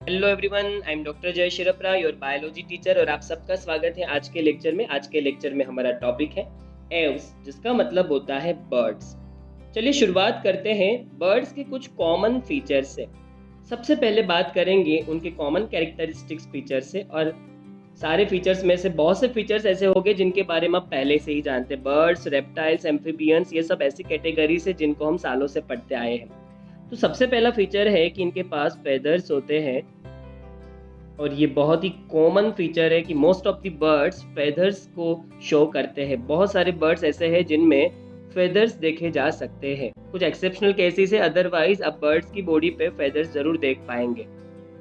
Hello everyone, I am doctor जय शिरपरा, your biology teacher, और आप सबका स्वागत है आज के लेक्चर में। आज के लेक्चर में हमारा टॉपिक है एव्स, जिसका मतलब होता है बर्ड्स। चलिए शुरुआत करते हैं बर्ड्स के कुछ कॉमन फीचर्स से। सबसे पहले बात करेंगे उनके कॉमन कैरेक्टरिस्टिक्स फीचर से, और सारे फीचर्स में से बहुत से फीचर्स ऐसे होंगे जिनके बारे में आप पहले से ही जानते हैं। बर्ड्स, रेप्टाइल्स, एम्फीबियंस, ये सब ऐसी कैटेगरीज है जिनको हम सालों से पढ़ते आए हैं। तो सबसे पहला फीचर है कि इनके पास फेदर्स होते हैं, और ये बहुत ही कॉमन फीचर है कि most of the birds feathers को शो करते हैं। बहुत सारे बर्ड्स ऐसे हैं जिनमें फेदर्स देखे जा सकते हैं। कुछ एक्सेप्शनल केसेस है, अदरवाइज आप बर्ड्स की बॉडी पे फेदर्स जरूर देख पाएंगे।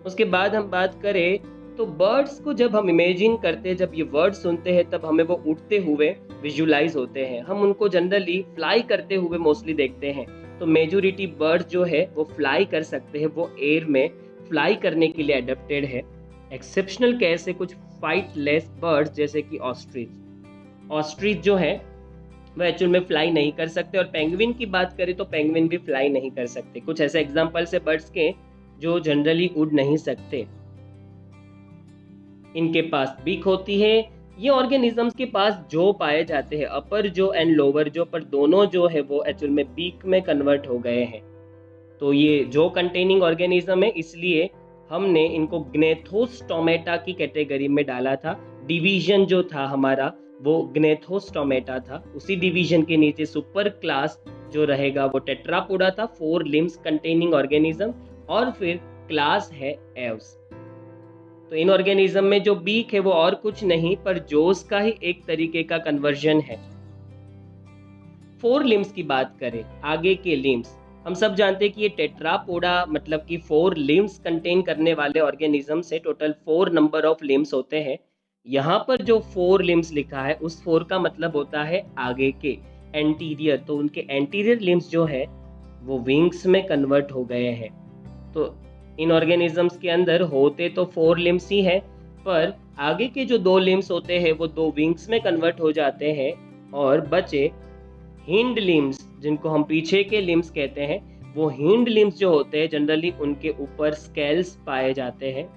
उसके बाद हम बात करें तो बर्ड्स को जब हम इमेजिन करते हैं, जब ये वर्ड सुनते हैं, तब हमें वो उड़ते हुए विजुलाइज होते हैं। हम उनको जनरली फ्लाई करते हुए मोस्टली देखते हैं। तो मेजोरिटी बर्ड्स जो है वो फ्लाई कर सकते हैं, वो एयर में फ्लाई करने के लिए अडेप्टेड है। एक्सेप्शनल केस है कुछ फाइटलेस बर्ड्स, जैसे कि ऑस्ट्रिच। ऑस्ट्रिच जो है वो एक्चुअल में फ्लाई नहीं कर सकते, और पेंगुइन की बात करें तो पेंगुइन भी फ्लाई नहीं कर सकते। कुछ ऐसे एग्जांपल्स है बर्ड्स के जो जनरली उड़ नहीं सकते। इनके पास बीक होती है। ये ऑर्गेनिजम्स के पास जो पाए जाते हैं, अपर जो एंड लोअर जो, पर दोनों जो है वो एक्चुअल में बीक में कन्वर्ट हो गए हैं। तो ये जो कंटेनिंग ऑर्गेनिज्म है, इसलिए हमने इनको ग्नेथोस्टोमेटा की कैटेगरी में डाला था। डिवीजन जो था हमारा वो ग्नेथोस्टोमेटा था। उसी डिवीजन के नीचे सुपर क्लास जो रहेगा वो टेट्रापोडा था, 4 लिम्स कंटेनिंग ऑर्गेनिज्म, और फिर क्लास है एव्स। तो इन ऑर्गेनिज्म में जो बीक है वो और कुछ नहीं पर जोस का ही एक तरीके का कन्वर्जन है। 4 लिम्स की बात करें, आगे के लिम्स हम सब जानते हैं कि ये टेट्रापोडा मतलब कि 4 लिम्स कंटेन करने वाले ऑर्गेनिज्म से टोटल 4 नंबर ऑफ लिम्स होते हैं। यहाँ पर जो 4 लिम्स लिखा है उस 4 का मतलब होता है आगे के, एंटीरियर। तो उनके एंटीरियर लिम्स जो है वो विंग्स में कन्वर्ट हो गए हैं। तो इन ऑर्गेनिजम्स के अंदर होते तो 4 लिम्स ही है, पर आगे के जो 2 लिम्स होते हैं वो 2 विंग्स में कन्वर्ट हो जाते हैं, और बचे हिंड लिम्स, जिनको हम पीछे के लिम्स कहते हैं। वो हिंड लिम्स जो होते हैं जनरली उनके ऊपर स्केल्स पाए जाते हैं,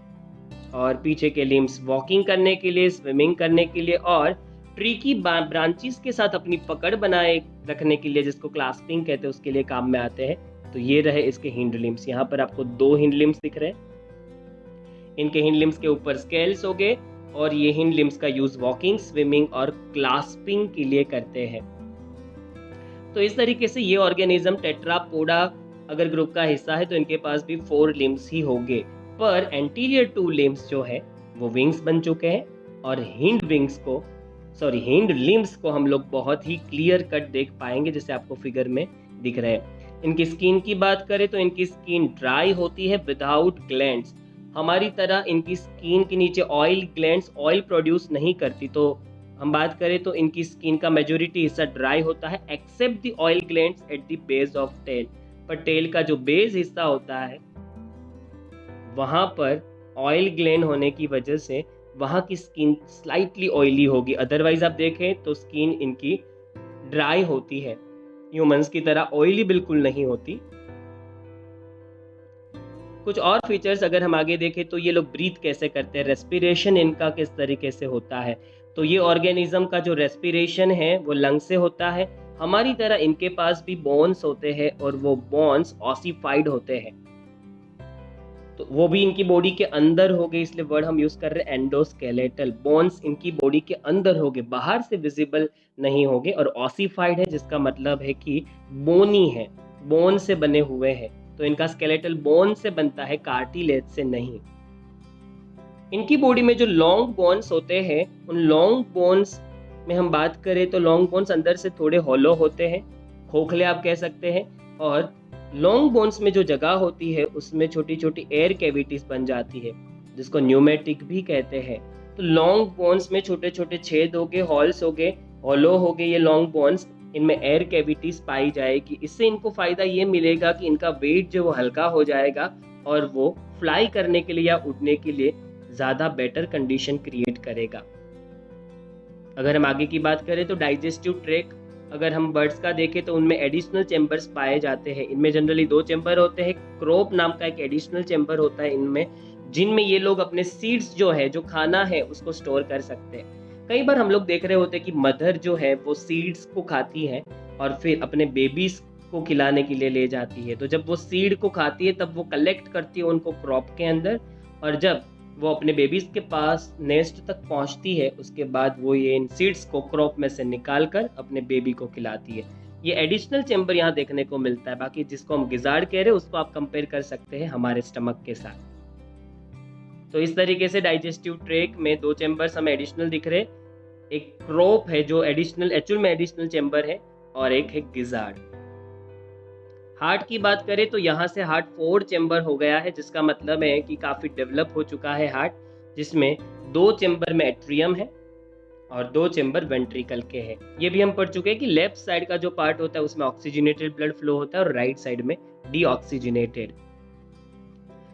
और पीछे के लिम्स वॉकिंग करने के लिए, स्विमिंग करने के लिए, और ट्री की ब्रांचेस के साथ अपनी पकड़ बनाए रखने के लिए, जिसको क्लास्पिंग कहते हैं, उसके लिए काम में आते हैं। तो ये रहे इसके हिंड लिम्स। यहाँ पर आपको 2 हिंड लिम्स दिख रहे हैं। इनके हिंड लिम्स के ऊपर स्केल्स हो गए, और ये हिंड लिम्स का यूज वॉकिंग, स्विमिंग और क्लास्पिंग के लिए करते हैं। तो इस तरीके से ये ऑर्गेनिज्म टेट्रापोडा अगर ग्रुप का हिस्सा है तो इनके पास भी 4 लिम्स ही होंगे, पर एंटीरियर 2 लिम्स जो है वो विंग्स बन चुके हैं, और हिंड लिम्स को हम लोग बहुत ही क्लियर कट देख पाएंगे, जैसे आपको फिगर में दिख रहे हैं। इनकी स्किन की बात करें तो इनकी स्किन ड्राई होती है विदाउट ग्लैंड्स। हमारी तरह इनकी स्किन के नीचे ऑयल ग्लैंड्स ऑयल प्रोड्यूस नहीं करती। तो हम बात करें तो इनकी स्किन का मेजोरिटी हिस्सा ड्राई होता है, except the oil glands at the base of tail. पर टेल का जो बेस हिस्सा होता है वहां पर ऑयल ग्लैंड होने की वजह से वहां की स्किन स्लाइटली ऑयली होगी। अदरवाइज आप देखें तो स्किन इनकी ड्राई होती है, ह्यूमंस की तरह ऑयली बिल्कुल नहीं होती। कुछ और फीचर्स अगर हम आगे देखें तो ये लोग ब्रीथ कैसे करते हैं, रेस्पिरेशन इनका किस तरीके से होता है। तो ये ऑर्गेनिज्म का जो रेस्पिरेशन है वो लंग से होता है। हमारी तरह इनके पास भी बोन्स होते हैं, और वो बोन्स ऑसिफाइड होते हैं। तो वो भी इनकी बॉडी के अंदर हो गए, इसलिए वर्ड हम यूज कर रहे हैं एंडोस्केलेटल। बोन्स इनकी बॉडी के अंदर हो गए, बाहर से विजिबल नहीं होंगे। और ऑसिफाइड है जिसका मतलब है कि बोनी है, बोन से बने हुए हैं। तो इनका स्केलेटल बोन से बनता है, कार्टिलेज से नहीं। इनकी बॉडी में जो लॉन्ग बोन्स होते हैं, उन लॉन्ग बोन्स में हम बात करें तो लॉन्ग बोन्स अंदर से थोड़े हॉलो होते हैं, खोखले आप कह सकते हैं। और लॉन्ग बोन्स में जो जगह होती है उसमें छोटी छोटी एयर कैविटीज बन जाती है, जिसको न्यूमेटिक भी कहते हैं। तो लॉन्ग बोन्स में छोटे छोटे छेद हो गए, हॉल्स हो गए, हॉलो हो गए ये लॉन्ग बोन्स, इनमें एयर कैविटीज पाई जाएगी। इससे इनको फायदा ये मिलेगा कि इनका वेट जो वो हल्का हो जाएगा, और वो फ्लाई करने के लिए या उड़ने के लिए ज्यादा बेटर कंडीशन क्रिएट करेगा। अगर हम आगे की बात करें तो डाइजेस्टिव ट्रैक्ट अगर हम बर्ड्स का देखें तो उनमें एडिशनल चैम्बर्स पाए जाते हैं। इनमें जनरली 2 चैम्बर होते हैं। क्रोप नाम का एक एडिशनल चैम्बर होता है इनमें, जिनमें ये लोग अपने सीड्स जो है, जो खाना है, उसको स्टोर कर सकते हैं। कई बार हम लोग देख रहे होते हैं कि मदर जो है वो सीड्स को खाती है और फिर अपने बेबीज को खिलाने के लिए ले जाती है। तो जब वो सीड को खाती है तब वो कलेक्ट करती है उनको क्रॉप के अंदर, और जब वो अपने बेबीज के पास नेस्ट तक पहुंचती है उसके बाद वो ये इन सीड्स को क्रॉप में से निकाल कर अपने बेबी को खिलाती है। ये एडिशनल चेम्बर यहाँ देखने को मिलता है। बाकी जिसको हम गिजार्ड कह रहे हैं उसको आप कंपेयर कर सकते हैं हमारे स्टमक के साथ। तो इस तरीके से डाइजेस्टिव ट्रैक्ट में 2 चेम्बर्स हमें एडिशनल दिख रहे। एक क्रॉप है जो एडिशनल, एक्चुअल में एडिशनल चेम्बर है, और एक है गिजार्ड। हार्ट की बात करें तो यहाँ से हार्ट 4 चेम्बर हो गया है, जिसका मतलब है कि काफ़ी डेवलप हो चुका है हार्ट, जिसमें 2 चेम्बर में एट्रियम है और 2 चेम्बर वेंट्रिकल के हैं। ये भी हम पढ़ चुके हैं कि लेफ्ट साइड का जो पार्ट होता है उसमें ऑक्सीजनेटेड ब्लड फ्लो होता है और राइट साइड में डीऑक्सीजनेटेड।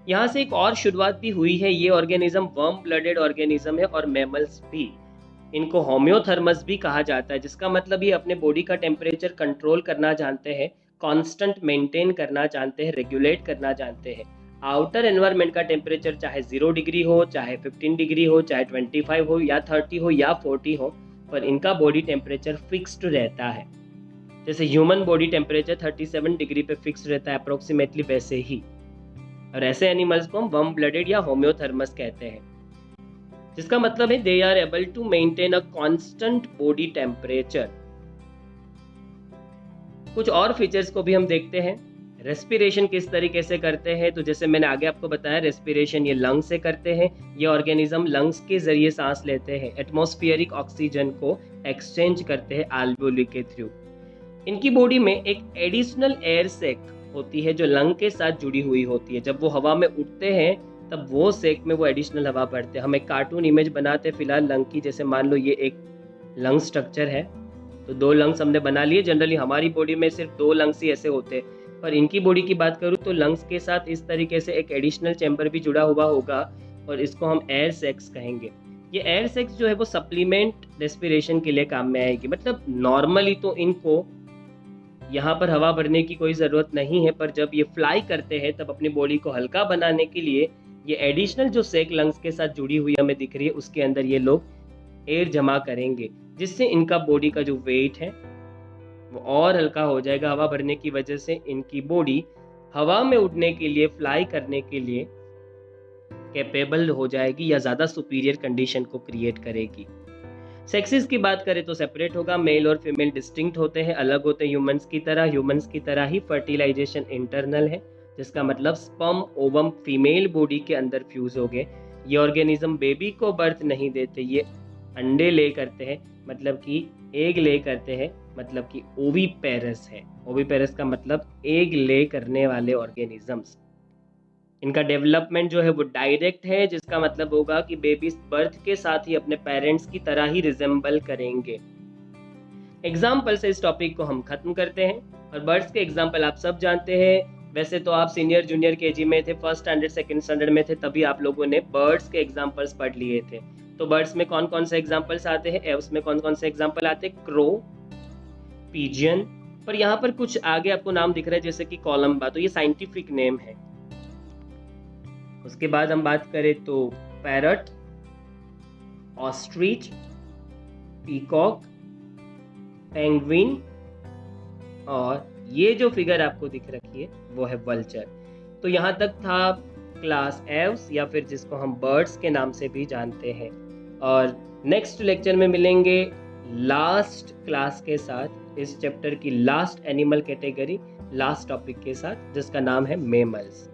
यहाँ से एक और शुरुआत भी हुई है। ये ऑर्गेनिज्म वर्म ब्लडेड ऑर्गेनिज्म है और मैमल्स भी। इनको होम्योथर्मस भी कहा जाता है, जिसका मतलब ये अपने बॉडी का टेम्परेचर कंट्रोल करना जानते हैं, कांस्टेंट मेंटेन करना जानते हैं, रेगुलेट करना जानते हैं। आउटर एनवायरनमेंट का टेम्परेचर चाहे 0 डिग्री हो, चाहे 15 डिग्री हो, चाहे 25 हो या 30 हो या 40 हो, पर इनका बॉडी टेम्परेचर फिक्स्ड रहता है। जैसे ह्यूमन बॉडी टेम्परेचर 37 डिग्री पे फिक्स्ड रहता है अप्रोक्सीमेटली, वैसे ही। और ऐसे एनिमल्स को हम वर्म ब्लडेड या होम्योथर्मस कहते हैं, जिसका मतलब है they are able to maintain a constant body temperature. कुछ और फीचर्स को भी हम देखते हैं। रेस्पिरेशन किस तरीके से करते हैं, तो जैसे मैंने आगे आपको बताया, रेस्पिरेशन ये लंग से करते हैं। ये ऑर्गेनिज्म लंग्स के जरिए सांस लेते हैं, एटमॉस्फेरिक ऑक्सीजन को एक्सचेंज करते हैं एल्वेओली के थ्रू। इनकी बॉडी में एक एडिशनल एयर सैक होती है जो लंग के साथ जुड़ी हुई होती है। जब वो हवा में उड़ते हैं तब वो सैक में वो एडिशनल हवा भरते हैं। हम एक कार्टून इमेज बनाते हैं फिलहाल लंग की। जैसे मान लो ये एक लंग स्ट्रक्चर है, तो 2 लंग्स हमने बना लिए। जनरली हमारी बॉडी में सिर्फ 2 लंग्स ही ऐसे होते हैं, पर इनकी बॉडी की बात करूँ तो लंग्स के साथ इस तरीके से एक एडिशनल चैम्बर भी जुड़ा हुआ होगा और इसको हम एयर सैक्स कहेंगे। ये एयर सैक्स जो है वो सप्लीमेंट रेस्पिरेशन के लिए काम में आएगी। मतलब नॉर्मली तो इनको यहाँ पर हवा भरने की कोई ज़रूरत नहीं है, पर जब ये फ्लाई करते हैं तब अपनी बॉडी को हल्का बनाने के लिए ये एडिशनल जो सैक लंग्स के साथ जुड़ी हुई हमें दिख रही है उसके अंदर ये लोग एयर जमा करेंगे, जिससे इनका बॉडी का जो वेट है वो और हल्का हो जाएगा। हवा भरने की वजह से इनकी बॉडी हवा में उड़ने के लिए, फ्लाई करने के लिए कैपेबल हो जाएगी या ज़्यादा सुपीरियर कंडीशन को क्रिएट करेगी। सेक्सेस की बात करें तो सेपरेट होगा। मेल और फीमेल डिस्टिंक्ट होते हैं, अलग होते हैं ह्यूमंस की तरह। ह्यूमंस की तरह ही फर्टिलाइजेशन इंटरनल है, जिसका मतलब स्पर्म ओवम फीमेल बॉडी के अंदर फ्यूज हो गए। ये ऑर्गेनिज्म बेबी को बर्थ नहीं देते, ये अंडे ले करते हैं, मतलब कि एग ले करते हैं, मतलब कि ओवीपेरस है। ओवीपेरस का मतलब एग ले करने वाले ऑर्गेनिजम्स। इनका डेवलपमेंट जो है वो डायरेक्ट है, जिसका मतलब होगा कि बेबीज बर्थ के साथ ही अपने पेरेंट्स की तरह ही रिजेंबल करेंगे। एग्जाम्पल से इस टॉपिक को हम खत्म करते हैं। और बर्ड्स के एग्जाम्पल आप सब जानते हैं। वैसे तो आप सीनियर जूनियर केजी में थे, फर्स्ट स्टैंडर्ड सेकंड स्टैंडर्ड में थे, तभी आप लोगों ने बर्ड्स के एग्जाम्पल्स पढ़ लिए थे। तो बर्ड्स में कौन कौन से एग्जाम्पल्स आते हैं, एव्स में कौन कौन से एग्जाम्पल आते हैं, क्रो, पिजियन। पर यहाँ पर कुछ आगे आपको नाम दिख रहा है जैसे कि कोलंबा, तो ये साइंटिफिक नेम है। उसके बाद हम बात करें तो पैरट, ऑस्ट्रिच, पीकॉक, पेंगुइन, और ये जो फिगर आपको दिख रखी है वो है वल्चर। तो यहाँ तक था क्लास एव्स, या फिर जिसको हम बर्ड्स के नाम से भी जानते हैं। और नेक्स्ट लेक्चर में मिलेंगे लास्ट क्लास के साथ, इस चैप्टर की last animal category, last topic के साथ, जिसका नाम है मेमल्स।